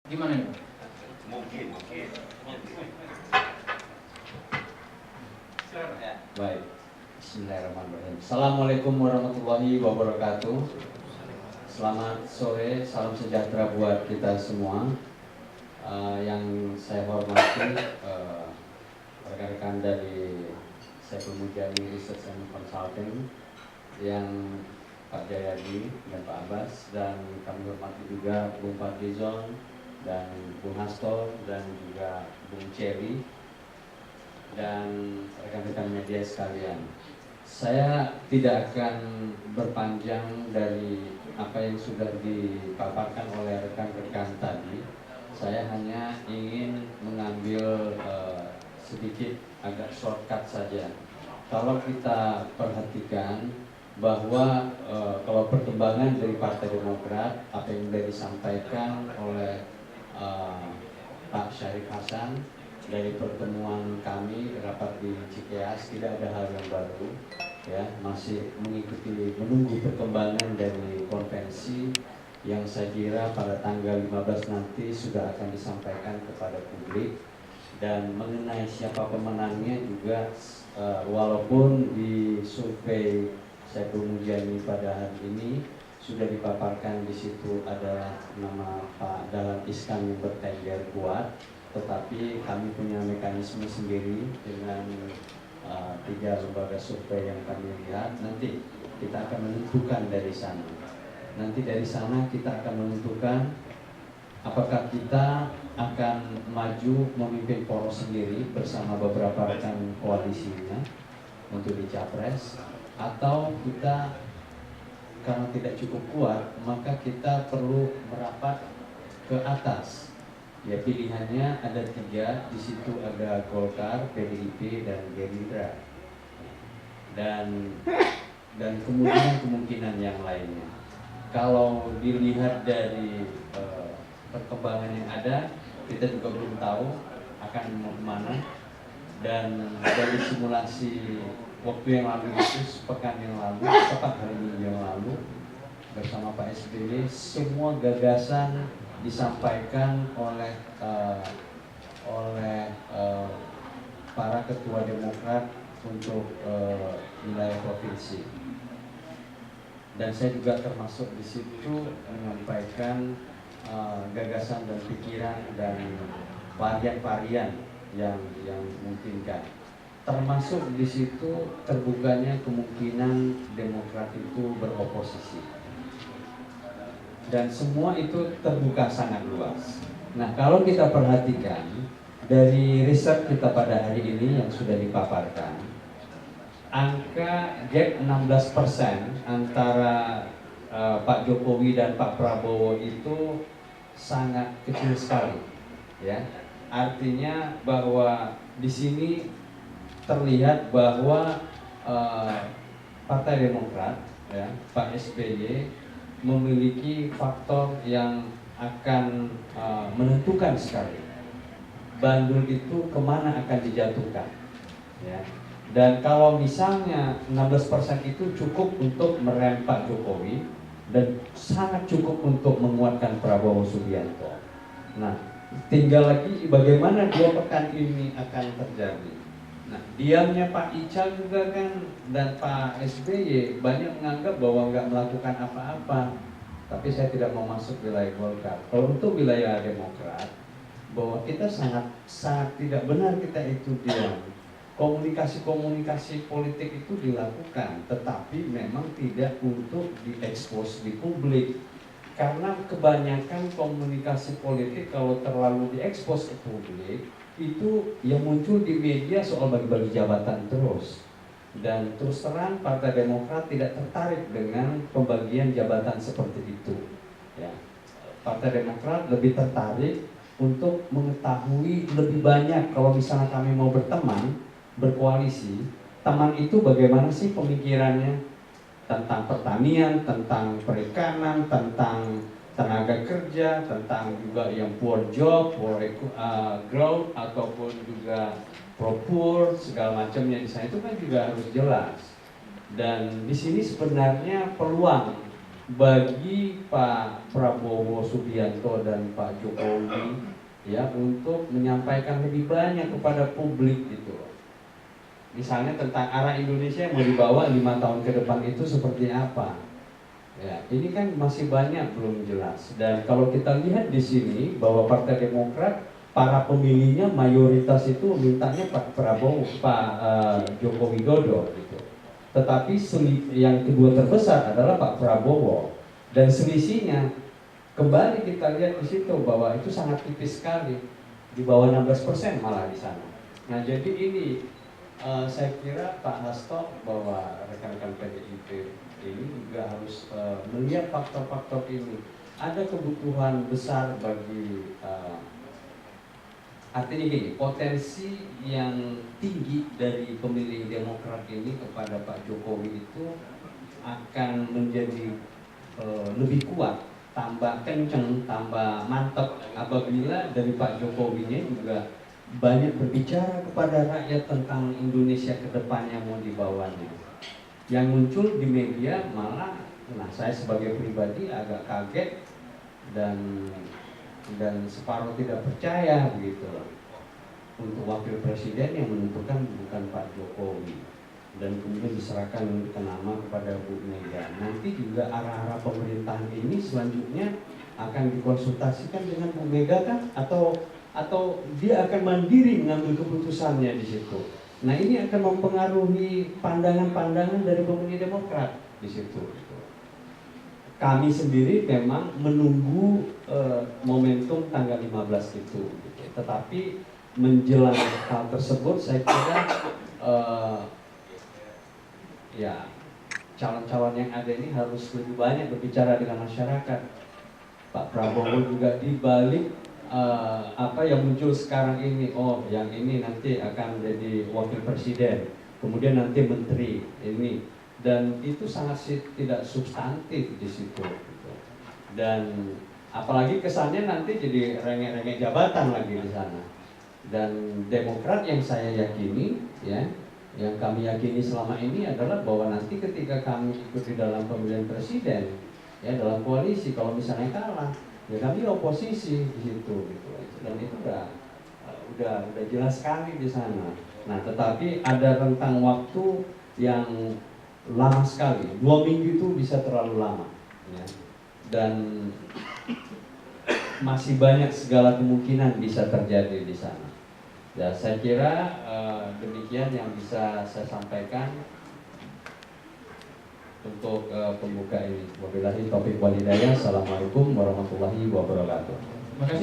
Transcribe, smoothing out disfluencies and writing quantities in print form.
Gimana nih? Mungkin. Baik, Bismillahirrahmanirrahim. Assalamualaikum warahmatullahi wabarakatuh. Selamat sore, salam sejahtera buat kita semua. Yang saya hormati rekan-rekan dari Saiful Mujani Research and Consulting, yang Pak Jayadi dan Pak Abbas, dan kami hormati juga Bung Fadlizon dan Bung Hasto dan juga Bung Cherry dan rekan-rekan media sekalian. Saya tidak akan berpanjang dari apa yang sudah dipaparkan oleh rekan-rekan tadi. Saya hanya ingin mengambil sedikit agak shortcut saja. Kalau kita perhatikan bahwa kalau perkembangan dari Partai Demokrat, apa yang sudah disampaikan oleh Pak Syarif Hasan dari pertemuan kami rapat di Cikeas, tidak ada hal yang baru, ya, masih menunggu perkembangan dari konvensi yang saya kira pada tanggal 15 nanti sudah akan disampaikan kepada publik. Dan mengenai siapa pemenangnya juga walaupun di survei Saiful Mujani pada hari ini sudah dipaparkan, di situ adalah nama Pak Dahlan Iskan yang bertengger kuat, tetapi kami punya mekanisme sendiri dengan 3 lembaga survei yang kami lihat. Nanti kita akan menentukan dari sana. Nanti dari sana kita akan menentukan apakah kita akan maju memimpin poros sendiri bersama beberapa rekan koalisinya untuk di Capres, atau kita karena tidak cukup kuat maka kita perlu merapat ke atas. Ya, pilihannya ada 3, di situ ada Golkar, PDIP, dan Gerindra, dan kemungkinan yang lainnya. Kalau dilihat dari perkembangan yang ada, kita juga belum tahu akan mau kemana. Dan dari simulasi waktu yang lalu itu, sepekan yang lalu, tepat hari Minggu yang lalu, bersama Pak SBY, semua gagasan disampaikan oleh para ketua Demokrat untuk wilayah provinsi. Dan saya juga termasuk di situ menyampaikan gagasan dan pikiran dan varian-varian yang memungkinkan. Termasuk di situ terbukanya kemungkinan Demokrat itu beroposisi. Dan semua itu terbuka sangat luas. Nah, kalau kita perhatikan dari riset kita pada hari ini yang sudah dipaparkan, angka gap 16% antara Pak Jokowi dan Pak Prabowo itu sangat kecil sekali, ya. Artinya bahwa di sini terlihat bahwa Partai Demokrat, ya, Pak SBY memiliki faktor yang akan menentukan sekali bandul itu kemana akan dijatuhkan, ya. Dan kalau misalnya 16% itu cukup untuk merem Pak Jokowi dan sangat cukup untuk menguatkan Prabowo Subianto. Nah, tinggal lagi bagaimana 2 pekan ini akan terjadi. Nah, diamnya Pak Ical juga kan dan Pak SBY banyak menganggap bahwa nggak melakukan apa-apa. Tapi saya tidak mau masuk wilayah Golkar. Kalau untuk wilayah Demokrat, bahwa kita sangat tidak benar kita itu diam. Komunikasi politik itu dilakukan, tetapi memang tidak untuk diekspos di publik. Karena kebanyakan komunikasi politik kalau terlalu diekspos ke publik, itu yang muncul di media soal bagi-bagi jabatan terus. Dan terus terang Partai Demokrat tidak tertarik dengan pembagian jabatan seperti itu, ya. Partai Demokrat lebih tertarik untuk mengetahui lebih banyak. Kalau misalnya kami mau berteman, berkoalisi, teman itu bagaimana sih pemikirannya tentang pertanian, tentang perikanan, tentang tenaga kerja, tentang juga yang poor job, poor growth, ataupun juga pro-poor, segala macamnya di sana itu kan juga harus jelas. Dan di sini sebenarnya peluang bagi Pak Prabowo Subianto dan Pak Jokowi ya untuk menyampaikan lebih banyak kepada publik gitu. Misalnya tentang arah Indonesia yang mau dibawa 5 tahun ke depan itu seperti apa. Ya, ini kan masih banyak belum jelas. Dan kalau kita lihat di sini bahwa Partai Demokrat para pemilihnya mayoritas itu mintanya Pak Prabowo, Joko Widodo gitu. Tetapi yang kedua terbesar adalah Pak Prabowo, dan selisihnya kembali kita lihat di situ bahwa itu sangat tipis sekali, di bawah 16% malah di sana. Nah jadi ini saya kira Pak Hasto bahwa rekan-rekan PDIP ini juga harus melihat faktor-faktor ini. Ada kebutuhan besar bagi artinya gini, potensi yang tinggi dari pemilih Demokrat ini kepada Pak Jokowi itu akan menjadi lebih kuat, tambah kenceng, tambah mantap apabila dari Pak Jokowinya juga banyak berbicara kepada rakyat tentang Indonesia ke depan yang mau dibawanya. Yang muncul di media malah, nah saya sebagai pribadi agak kaget dan separuh tidak percaya begitu. Untuk wakil presiden yang menentukan bukan Pak Jokowi, dan kemudian diserahkan ke nama kepada Bu Mega. Nanti juga arah-arah pemerintahan ini selanjutnya akan dikonsultasikan dengan Bu Mega kan, atau dia akan mandiri mengambil keputusannya di situ. Nah ini akan mempengaruhi pandangan-pandangan dari pemilih Demokrat di situ. Kami sendiri memang menunggu momentum tanggal 15 itu, gitu. Tetapi menjelang hal tersebut saya kira ya calon-calon yang ada ini harus lebih banyak berbicara dengan masyarakat. Pak Prabowo juga di balik apa yang muncul sekarang ini, oh yang ini nanti akan menjadi wakil presiden, kemudian nanti menteri ini, dan itu sangat tidak substantif di situ gitu. Dan apalagi kesannya nanti jadi rengek-rengek jabatan lagi di sana. Dan Demokrat yang saya yakini ya, yang kami yakini selama ini adalah bahwa nanti ketika kami ikut di dalam pemilihan presiden ya, dalam koalisi, kalau misalnya kalah ya kami oposisi di situ gitu. Dan itu udah jelas sekali di sana. Nah tetapi ada rentang waktu yang lama sekali, 2 minggu itu bisa terlalu lama ya. Dan masih banyak segala kemungkinan bisa terjadi di sana. Ya, saya kira demikian yang bisa saya sampaikan untuk pembuka ini. Wabillahi taufiq wal hidayah. Assalamualaikum warahmatullahi wabarakatuh. Terima kasih.